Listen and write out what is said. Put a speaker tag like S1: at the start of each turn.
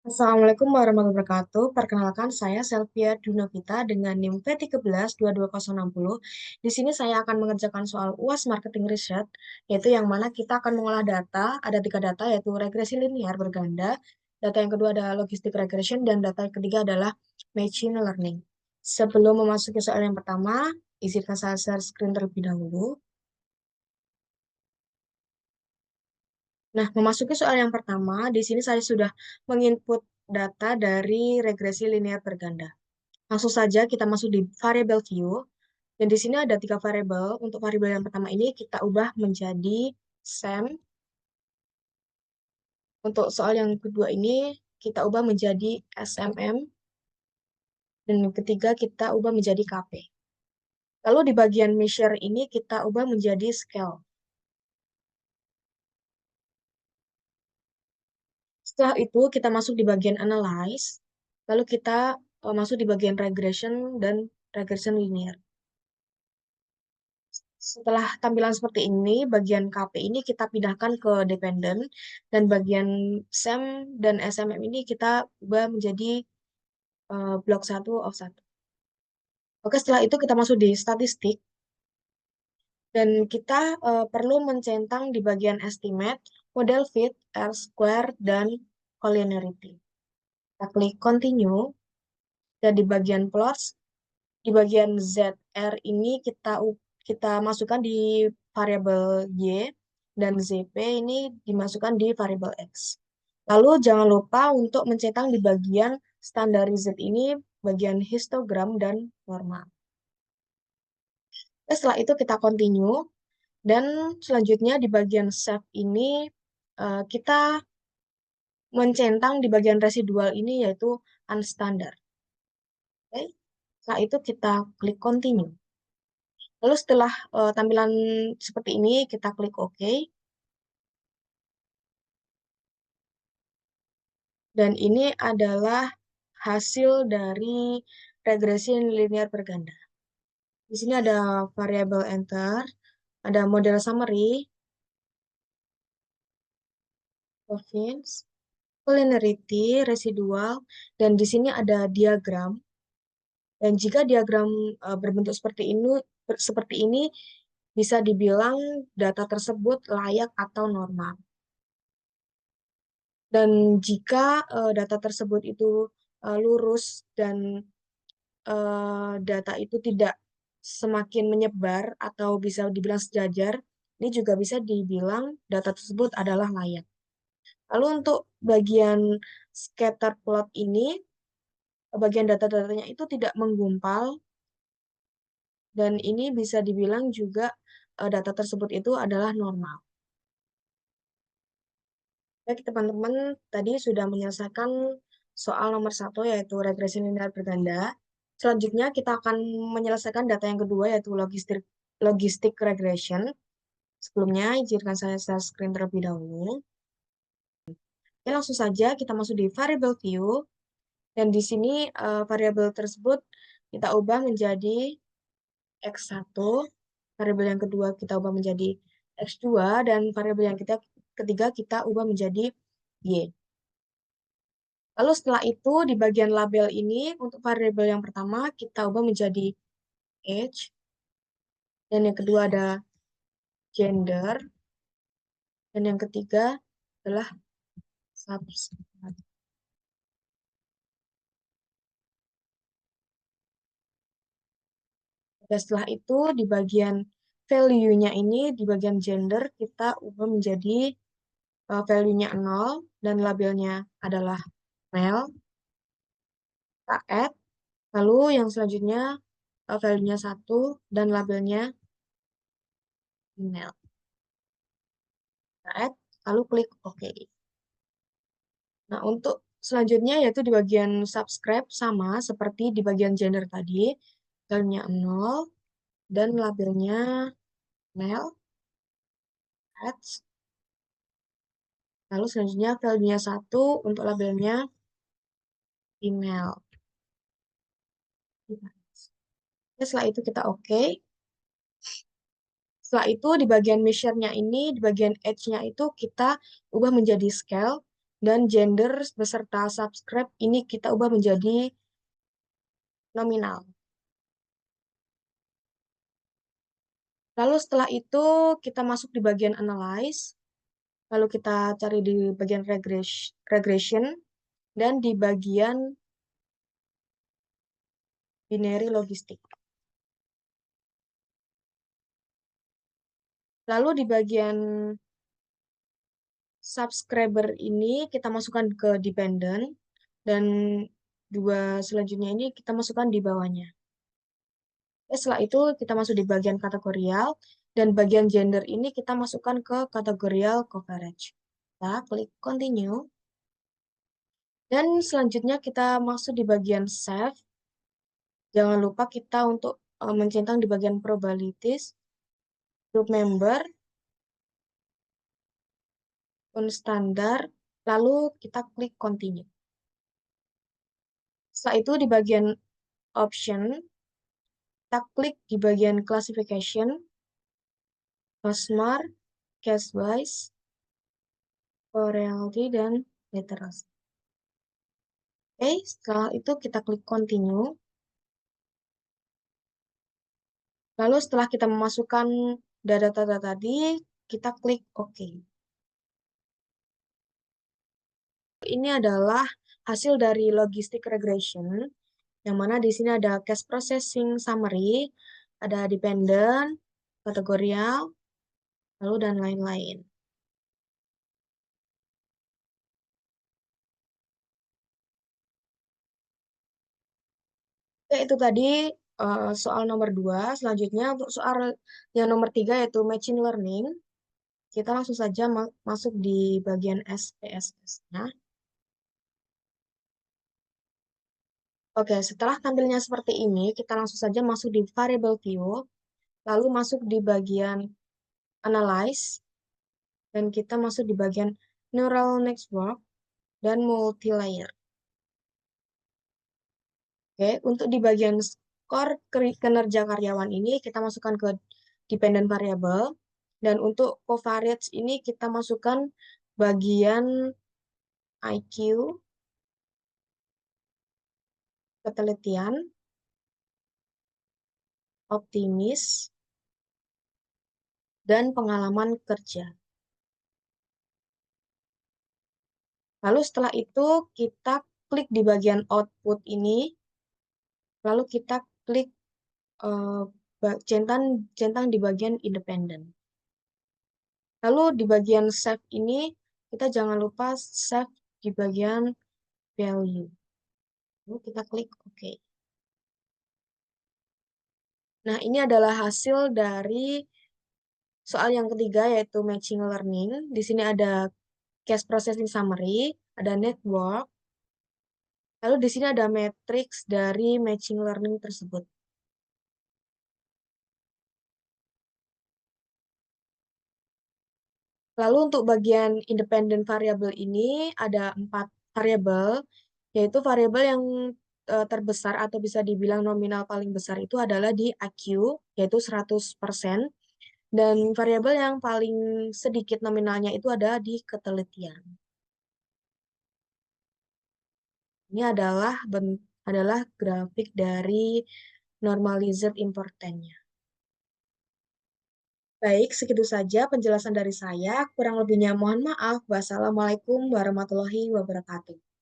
S1: Assalamualaikum warahmatullahi wabarakatuh. Perkenalkan, saya Selvia Dunavita dengan NIM P13 22060. Di sini saya akan mengerjakan soal UAS Marketing Research, yaitu yang mana kita akan mengolah data. Ada tiga data, yaitu regresi linear berganda, data yang kedua adalah logistic regression, dan data yang ketiga adalah machine learning. Sebelum memasuki soal yang pertama, izinkan saya share screen terlebih dahulu. Nah, memasuki soal yang pertama, di sini saya sudah menginput data dari regresi linear berganda. Langsung saja kita masuk di variable view. Dan di sini ada tiga variabel. Untuk variabel yang pertama ini kita ubah menjadi SAM. Untuk soal yang kedua ini kita ubah menjadi SMM. Dan yang ketiga kita ubah menjadi KP. Lalu di bagian measure ini kita ubah menjadi scale. Setelah itu kita masuk di bagian analyze. Lalu kita masuk di bagian regression dan regression linear. Setelah tampilan seperti ini, bagian KP ini kita pindahkan ke dependent, dan bagian SEM dan SMM ini kita ubah menjadi blok 1 of 1. Oke, setelah itu kita masuk di statistik, dan kita perlu mencentang di bagian estimate, model fit, R-square, dan collinearity. Kita klik continue, dan di bagian plots, di bagian ZR ini kita masukkan di variabel Y, dan ZP ini dimasukkan di variabel X. Lalu jangan lupa untuk mencetang di bagian standarized ini bagian histogram dan normal. Setelah itu kita continue, dan selanjutnya di bagian save ini kita mencentang di bagian residual ini yaitu unstandard. Oke. Setelah itu kita klik continue. Lalu setelah tampilan seperti ini, kita klik OK. Dan ini adalah hasil dari regresi linear berganda. Di sini ada variabel enter, ada model summary, province, collinearity, residual, dan di sini ada diagram. Dan jika diagram berbentuk seperti ini bisa dibilang data tersebut layak atau normal. Dan jika data tersebut itu lurus dan data itu tidak semakin menyebar atau bisa dibilang sejajar, ini juga bisa dibilang data tersebut adalah layak. Lalu untuk bagian scatter plot ini, bagian data-datanya itu tidak menggumpal, dan ini bisa dibilang juga data tersebut itu adalah normal. Baik, teman-teman tadi sudah menyelesaikan soal nomor 1, yaitu regresi linear berganda. Selanjutnya kita akan menyelesaikan data yang kedua, yaitu logistic regression. Sebelumnya, izinkan saya share screen terlebih dahulu. Oke, langsung saja kita masuk di variable view. Dan di sini variabel tersebut kita ubah menjadi X1. Variabel yang kedua kita ubah menjadi X2. Dan variabel yang ketiga kita ubah menjadi Y. Lalu setelah itu di bagian label ini untuk variabel yang pertama kita ubah menjadi age, dan yang kedua ada gender, dan yang ketiga adalah subscribe. Dan setelah itu di bagian value-nya ini di bagian gender kita ubah menjadi value-nya 0 dan labelnya adalah male. Kita add, lalu yang selanjutnya value-nya 1 dan labelnya email. Kita add, lalu klik OK. Nah, untuk selanjutnya yaitu di bagian subscribe sama seperti di bagian gender tadi, value-nya 0 dan labelnya male, add. Lalu selanjutnya value-nya 1 untuk labelnya email. Setelah itu kita OK. Setelah itu di bagian measure-nya ini, di bagian edge-nya itu kita ubah menjadi scale. dan gender beserta subscribe ini kita ubah menjadi nominal. Lalu setelah itu kita masuk di bagian analyze, lalu kita cari di bagian regression, dan di bagian binary logistik. Lalu di bagian subscriber ini kita masukkan ke dependent, dan dua selanjutnya ini kita masukkan di bawahnya. Setelah itu kita masuk di bagian kategorial, dan bagian gender ini kita masukkan ke kategorial coverage. Kita klik continue. Dan selanjutnya kita masuk di bagian save. Jangan lupa kita untuk mencentang di bagian probabilities, group member, standar, lalu kita klik continue. Setelah itu di bagian option, kita klik di bagian classification, Hostmark, case wise, reality, dan literacy. Oke, setelah itu kita klik continue. Lalu setelah kita memasukkan data-data tadi, kita klik OK. Ini adalah hasil dari logistic regression, yang mana di sini ada case processing summary, ada dependent, kategorial, lalu dan lain-lain. Oke, itu tadi soal nomor 2. Selanjutnya untuk soal yang nomor 3 yaitu machine learning. Kita langsung saja masuk di bagian SPSS-nya. Oke, setelah tampilnya seperti ini, kita langsung saja masuk di variable view, lalu masuk di bagian analyze, dan kita masuk di bagian neural network dan multi-layer. Oke, untuk di bagian skor kinerja karyawan ini, kita masukkan ke dependent variable, dan untuk covariance ini kita masukkan bagian IQ, ketelitian, optimis, dan pengalaman kerja. Lalu setelah itu kita klik di bagian output ini, lalu kita klik centang di bagian independen. Lalu di bagian save ini, kita jangan lupa save di bagian value. Lalu kita klik OK. Nah, ini adalah hasil dari soal yang ketiga, yaitu matching learning. Di sini ada case processing summary, ada network, lalu di sini ada matrix dari matching learning tersebut. Lalu untuk bagian independent variable ini ada 4 variabel, yaitu variabel yang terbesar atau bisa dibilang nominal paling besar itu adalah di IQ, yaitu 100%, dan variabel yang paling sedikit nominalnya itu ada di ketelitian. Ini adalah grafik dari normalized importance-nya. Baik, segitu saja penjelasan dari saya. Kurang lebihnya mohon maaf. Wassalamualaikum warahmatullahi wabarakatuh.